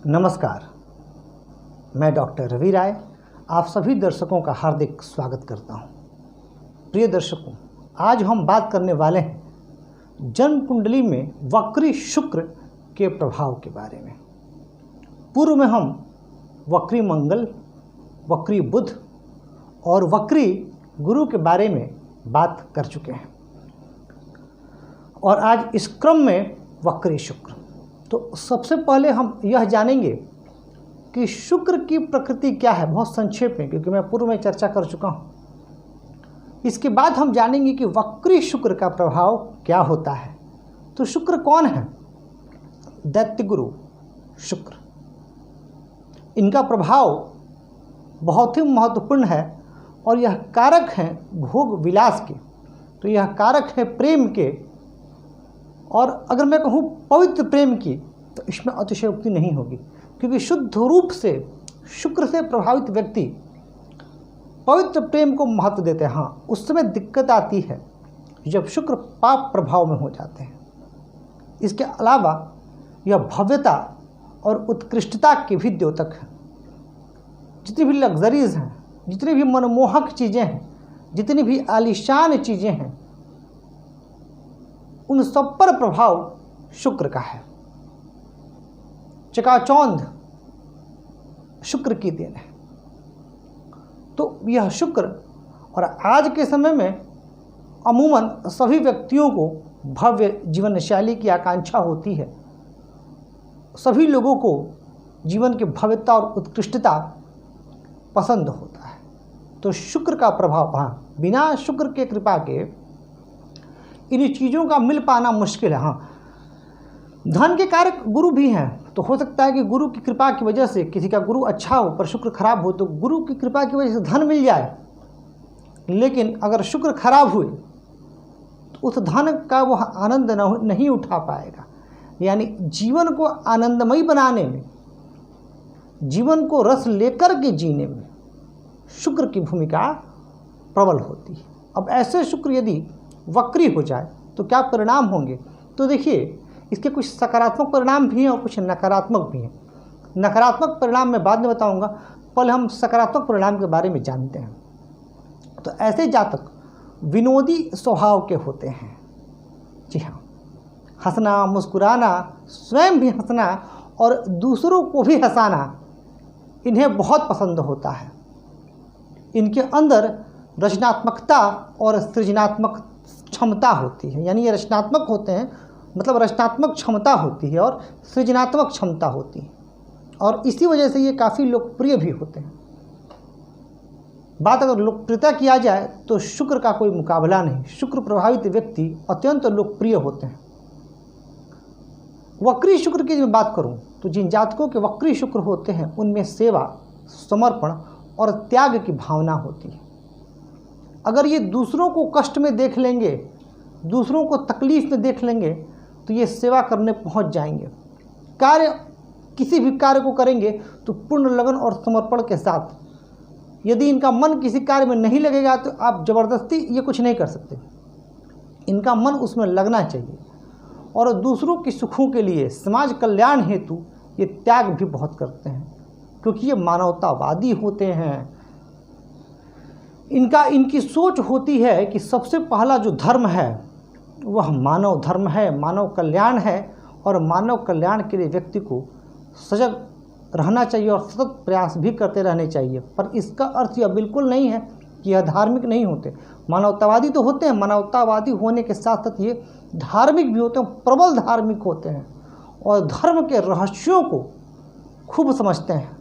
नमस्कार, मैं डॉक्टर रवि राय आप सभी दर्शकों का हार्दिक स्वागत करता हूं। प्रिय दर्शकों, आज हम बात करने वाले हैं जन्म कुंडली में वक्री शुक्र के प्रभाव के बारे में। पूर्व में हम वक्री मंगल, वक्री बुध और वक्री गुरु के बारे में बात कर चुके हैं और आज इस क्रम में वक्री शुक्र। तो सबसे पहले हम यह जानेंगे कि शुक्र की प्रकृति क्या है, बहुत संक्षेप में, क्योंकि मैं पूर्व में चर्चा कर चुका हूँ। इसके बाद हम जानेंगे कि वक्री शुक्र का प्रभाव क्या होता है। तो शुक्र कौन है? दैत्य गुरु शुक्र। इनका प्रभाव बहुत ही महत्वपूर्ण है और यह कारक हैं भोग विलास के। तो यह कारक है प्रेम के, और अगर मैं कहूँ पवित्र प्रेम की, तो इसमें अतिशयोक्ति नहीं होगी, क्योंकि शुद्ध रूप से शुक्र से प्रभावित व्यक्ति पवित्र प्रेम को महत्व देते हैं। हाँ, उस समय दिक्कत आती है जब शुक्र पाप प्रभाव में हो जाते हैं। इसके अलावा यह भव्यता और उत्कृष्टता के भी द्योतक हैं। जितनी भी लग्जरीज हैं, जितनी भी मनमोहक चीज़ें हैं, जितनी भी आलीशान चीज़ें हैं, उन सब पर प्रभाव शुक्र का है। चकाचौंध शुक्र की देन है। तो यह शुक्र, और आज के समय में अमूमन सभी व्यक्तियों को भव्य जीवन शैली की आकांक्षा होती है। सभी लोगों को जीवन की भव्यता और उत्कृष्टता पसंद होता है। तो शुक्र का प्रभाव, हाँ, बिना शुक्र के कृपा के इन चीज़ों का मिल पाना मुश्किल है। हाँ, धन के कारक गुरु भी हैं, तो हो सकता है कि गुरु की कृपा की वजह से, किसी का गुरु अच्छा हो पर शुक्र खराब हो, तो गुरु की कृपा की वजह से धन मिल जाए। लेकिन अगर शुक्र खराब हुए तो उस धन का वह आनंद नहीं उठा पाएगा। यानी जीवन को आनंदमयी बनाने में, जीवन को रस लेकर के जीने में शुक्र की भूमिका प्रबल होती है। अब ऐसे शुक्र यदि वक्री हो जाए तो क्या परिणाम होंगे? तो देखिए, इसके कुछ सकारात्मक परिणाम भी हैं और कुछ नकारात्मक भी हैं। नकारात्मक परिणाम मैं बाद में बताऊंगा, पहले हम सकारात्मक परिणाम के बारे में जानते हैं। तो ऐसे जातक विनोदी स्वभाव के होते हैं। जी हाँ, हंसना, मुस्कुराना, स्वयं भी हंसना और दूसरों को भी हंसाना इन्हें बहुत पसंद होता है। इनके अंदर रचनात्मकता और सृजनात्मक क्षमता होती है। यानी ये रचनात्मक होते हैं, मतलब रचनात्मक क्षमता होती है और सृजनात्मक क्षमता होती है, और इसी वजह से ये काफ़ी लोकप्रिय भी होते हैं। बात अगर लोकप्रियता किया जाए तो शुक्र का कोई मुकाबला नहीं। शुक्र प्रभावित व्यक्ति अत्यंत लोकप्रिय होते हैं। वक्री शुक्र की मैं बात करूं तो जिन जातकों के वक्री शुक्र होते हैं उनमें सेवा, समर्पण और त्याग की भावना होती है। अगर ये दूसरों को कष्ट में देख लेंगे, दूसरों को तकलीफ में देख लेंगे, तो ये सेवा करने पहुंच जाएंगे। किसी भी कार्य को करेंगे तो पूर्ण लगन और समर्पण के साथ। यदि इनका मन किसी कार्य में नहीं लगेगा तो आप ज़बरदस्ती ये कुछ नहीं कर सकते। इनका मन उसमें लगना चाहिए, और दूसरों की सुखों के लिए, समाज कल्याण हेतु ये त्याग भी बहुत करते हैं, क्योंकि ये मानवतावादी होते हैं। इनकी सोच होती है कि सबसे पहला जो धर्म है वह मानव धर्म है, मानव कल्याण है, और मानव कल्याण के लिए व्यक्ति को सजग रहना चाहिए और सतत प्रयास भी करते रहने चाहिए। पर इसका अर्थ यह बिल्कुल नहीं है कि यह धार्मिक नहीं होते। मानवतावादी तो होते हैं, मानवतावादी होने के साथ साथ ये धार्मिक भी होते हैं, प्रबल धार्मिक होते हैं, और धर्म के रहस्यों को खूब समझते हैं।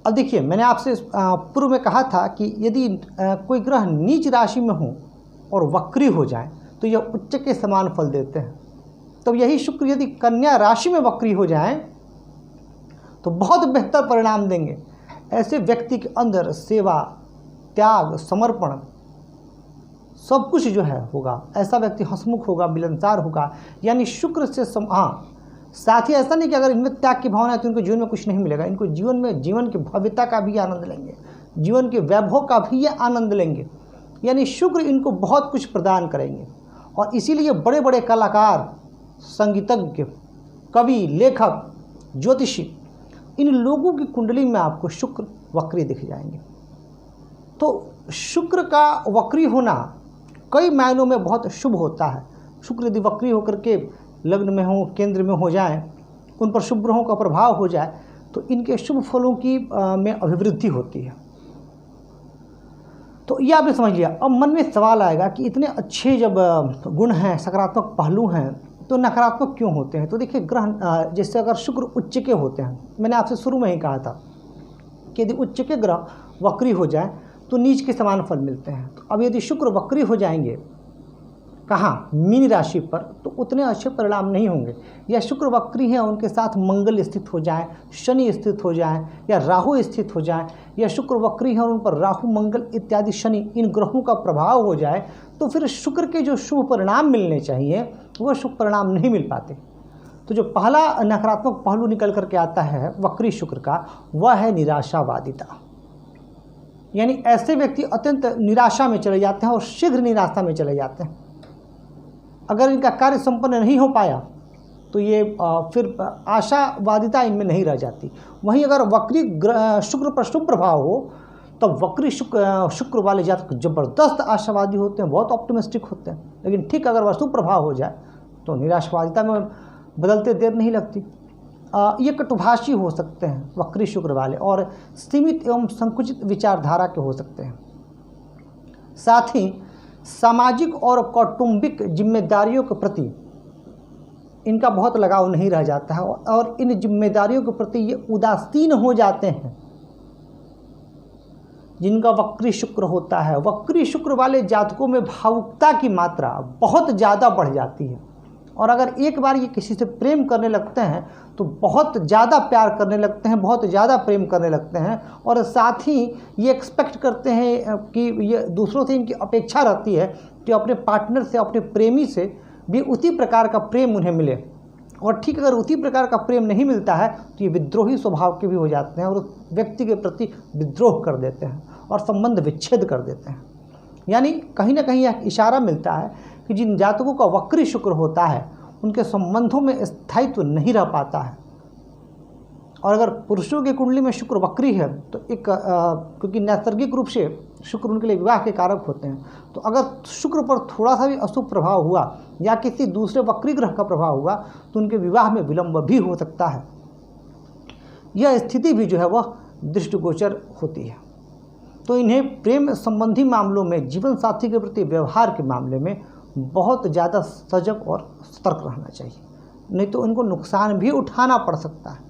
अब देखिए, मैंने आपसे पूर्व में कहा था कि यदि कोई ग्रह नीच राशि में हो और वक्री हो जाए तो यह उच्च के समान फल देते हैं। तो यही शुक्र यदि कन्या राशि में वक्री हो जाए तो बहुत बेहतर परिणाम देंगे। ऐसे व्यक्ति के अंदर सेवा, त्याग, समर्पण सब कुछ जो है होगा। ऐसा व्यक्ति हंसमुख होगा, मिलनसार होगा। यानी शुक्र से साथ ही ऐसा नहीं कि अगर इनमें त्याग की भावना है तो इनको जीवन में कुछ नहीं मिलेगा। इनको जीवन की भव्यता का भी आनंद लेंगे, जीवन के वैभव का भी ये आनंद लेंगे। यानी शुक्र इनको बहुत कुछ प्रदान करेंगे, और इसीलिए बड़े बड़े कलाकार, संगीतज्ञ, कवि, लेखक, ज्योतिषी, इन लोगों की कुंडली में आपको शुक्र वक्री दिख जाएंगे। तो शुक्र का वक्री होना कई मायनों में बहुत शुभ होता है। शुक्र यदि वक्री होकर के लग्न में हो, केंद्र में हो जाए, उन पर शुभ ग्रहों का प्रभाव हो जाए, तो इनके शुभ फलों की में अभिवृद्धि होती है। तो ये आपने समझ लिया। अब मन में सवाल आएगा कि इतने अच्छे जब गुण हैं, सकारात्मक पहलू हैं, तो नकारात्मक क्यों होते हैं? तो देखिए, ग्रह जैसे अगर शुक्र उच्च के होते हैं, मैंने आपसे शुरू में ही कहा था कि यदि उच्च के ग्रह वक्री हो जाए तो नीच के समान फल मिलते हैं। तो अब यदि शुक्र वक्री हो जाएंगे कहाँ? मीन राशि पर, तो उतने अच्छे परिणाम नहीं होंगे। या शुक्र वक्री हैं, उनके साथ मंगल स्थित हो जाए, शनि स्थित हो जाए, या राहु स्थित हो जाए, या शुक्र वक्री हैं और उन पर राहु, मंगल इत्यादि शनि, इन ग्रहों का प्रभाव हो जाए, तो फिर शुक्र के जो शुभ परिणाम मिलने चाहिए वह शुभ परिणाम नहीं मिल पाते। तो जो पहला नकारात्मक पहलू निकल करके आता है वक्री शुक्र का, वह है निराशावादिता। यानी ऐसे व्यक्ति अत्यंत निराशा में चले जाते हैं और शीघ्र निराशा में चले जाते हैं। अगर इनका कार्य संपन्न नहीं हो पाया तो ये फिर आशावादिता इनमें नहीं रह जाती। वहीं अगर वक्री शुक्र पर शुभ प्रभाव हो तो वक्री शुक्र वाले जातक जबरदस्त आशावादी होते हैं, बहुत ऑप्टिमिस्टिक होते हैं। लेकिन ठीक अगर वह शुभ प्रभाव हो जाए तो निराशावादिता में बदलते देर नहीं लगती। ये कटुभाषी हो सकते हैं वक्री शुक्र वाले, और सीमित एवं संकुचित विचारधारा के हो सकते हैं। साथ ही सामाजिक और कौटुंबिक जिम्मेदारियों के प्रति इनका बहुत लगाव नहीं रह जाता है, और इन जिम्मेदारियों के प्रति ये उदासीन हो जाते हैं जिनका वक्री शुक्र होता है। वक्री शुक्र वाले जातकों में भावुकता की मात्रा बहुत ज़्यादा बढ़ जाती है, और अगर एक बार ये किसी से प्रेम करने लगते हैं तो बहुत ज़्यादा प्यार करने लगते हैं, बहुत ज़्यादा प्रेम करने लगते हैं, और साथ ही ये एक्सपेक्ट करते हैं कि ये दूसरों से इनकी अपेक्षा रहती है कि अपने पार्टनर से, अपने प्रेमी से भी उसी प्रकार का प्रेम उन्हें मिले। और ठीक अगर उसी प्रकार का प्रेम नहीं मिलता है तो ये विद्रोही स्वभाव के भी हो जाते हैं और उस व्यक्ति के प्रति विद्रोह कर देते हैं और संबंध विच्छेद कर देते हैं। यानी कहीं ना कहीं यह इशारा मिलता है कि जिन जातकों का वक्री शुक्र होता है उनके संबंधों में स्थायित्व नहीं रह पाता है। और अगर पुरुषों की कुंडली में शुक्र वक्री है तो एक क्योंकि नैसर्गिक रूप से शुक्र उनके लिए विवाह के कारक होते हैं, तो अगर शुक्र पर थोड़ा सा भी अशुभ प्रभाव हुआ या किसी दूसरे वक्री ग्रह का प्रभाव हुआ तो उनके विवाह में विलंब भी हो सकता है। यह स्थिति भी जो है वह दृष्टिगोचर होती है। तो इन्हें प्रेम संबंधी मामलों में, जीवन साथी के प्रति व्यवहार के मामले में बहुत ज़्यादा सजग और सतर्क रहना चाहिए, नहीं तो उनको नुकसान भी उठाना पड़ सकता है।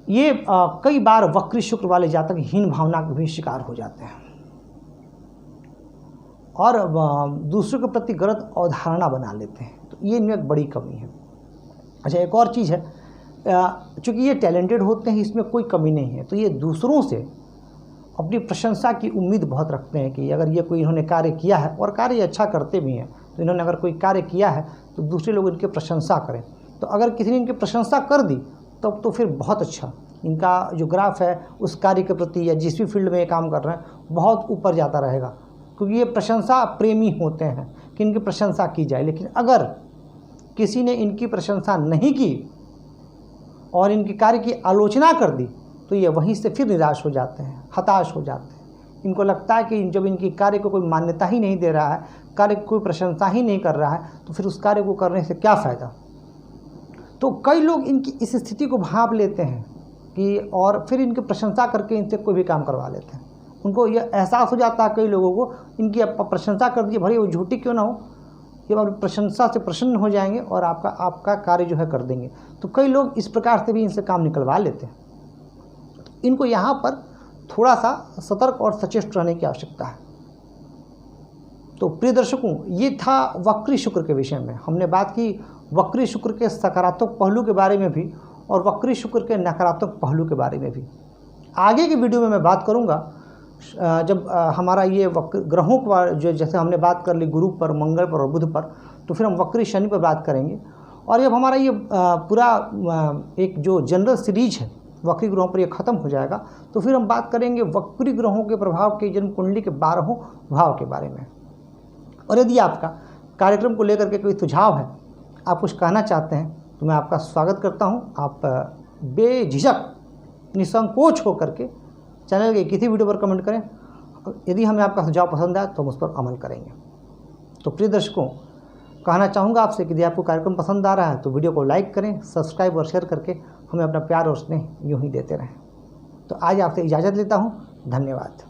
ये कई बार वक्री शुक्र वाले जातक हीन भावना के भी शिकार हो जाते हैं और दूसरों के प्रति गलत अवधारणा बना लेते हैं। तो ये इनमें एक बड़ी कमी है। अच्छा, एक और चीज़ है, चूँकि ये टैलेंटेड होते हैं, इसमें कोई कमी नहीं है, तो ये दूसरों से अपनी प्रशंसा की उम्मीद बहुत रखते हैं कि अगर ये कोई इन्होंने कार्य किया है, और कार्य अच्छा करते भी हैं, तो इन्होंने अगर कोई कार्य किया है तो दूसरे लोग इनकी प्रशंसा करें। तो अगर किसी ने इनकी प्रशंसा कर दी तब तो फिर बहुत अच्छा, इनका जो ग्राफ है उस कार्य के प्रति या जिस भी फील्ड में ये काम कर रहे हैं बहुत ऊपर जाता रहेगा, क्योंकि ये प्रशंसा प्रेमी होते हैं कि इनकी प्रशंसा की जाए। लेकिन अगर किसी ने इनकी प्रशंसा नहीं की और इनके कार्य की आलोचना कर दी तो ये वहीं से फिर निराश हो जाते हैं, हताश हो जाते हैं। इनको लगता है कि जब इनकी कार्य को कोई मान्यता ही नहीं दे रहा है, कार्य को कोई प्रशंसा ही नहीं कर रहा है, तो फिर उस कार्य को करने से क्या फ़ायदा। तो कई लोग इनकी इस स्थिति को भांप लेते हैं कि और फिर इनकी प्रशंसा करके इनसे कोई भी काम करवा लेते हैं। उनको यह एहसास हो जाता है कई लोगों को, इनकी प्रशंसा कर दी, भले वो झूठी क्यों ना हो, ये अपनी प्रशंसा से प्रसन्न हो जाएंगे और आपका कार्य जो है कर देंगे। तो कई लोग इस प्रकार से भी इनसे काम निकलवा लेते हैं। इनको यहाँ पर थोड़ा सा सतर्क और सचेत रहने की आवश्यकता है। तो प्रिय दर्शकों, ये था वक्री शुक्र के विषय में। हमने बात की वक्री शुक्र के सकारात्मक पहलू के बारे में भी और वक्री शुक्र के नकारात्मक पहलू के बारे में भी। आगे की वीडियो में मैं बात करूंगा जब हमारा ये ग्रहों पर जो जैसे हमने बात कर ली गुरु पर, मंगल पर और बुध पर, तो फिर हम वक्री शनि पर बात करेंगे। और जब हमारा ये पूरा एक जो जनरल सीरीज है वक्री ग्रहों पर ये ख़त्म हो जाएगा तो फिर हम बात करेंगे वक्री ग्रहों के प्रभाव के जन्म कुंडली के 12 भाव के बारे में। और यदि आपका कार्यक्रम को लेकर के कोई सुझाव है आप कुछ कहना चाहते हैं तो मैं आपका स्वागत करता हूं। आप बेझिझक निसंकोच हो करके चैनल के किसी वीडियो पर कमेंट करें। यदि हमें आपका सुझाव पसंद आए तो हम उस पर अमल करेंगे। तो प्रिय दर्शकों, कहना चाहूँगा आपसे कि यदि आपको कार्यक्रम पसंद आ रहा है तो वीडियो को लाइक करें, सब्सक्राइब और शेयर करके हमें अपना प्यार और स्नेह यूँ ही देते रहें। तो आज आपसे इजाज़त लेता हूँ। धन्यवाद।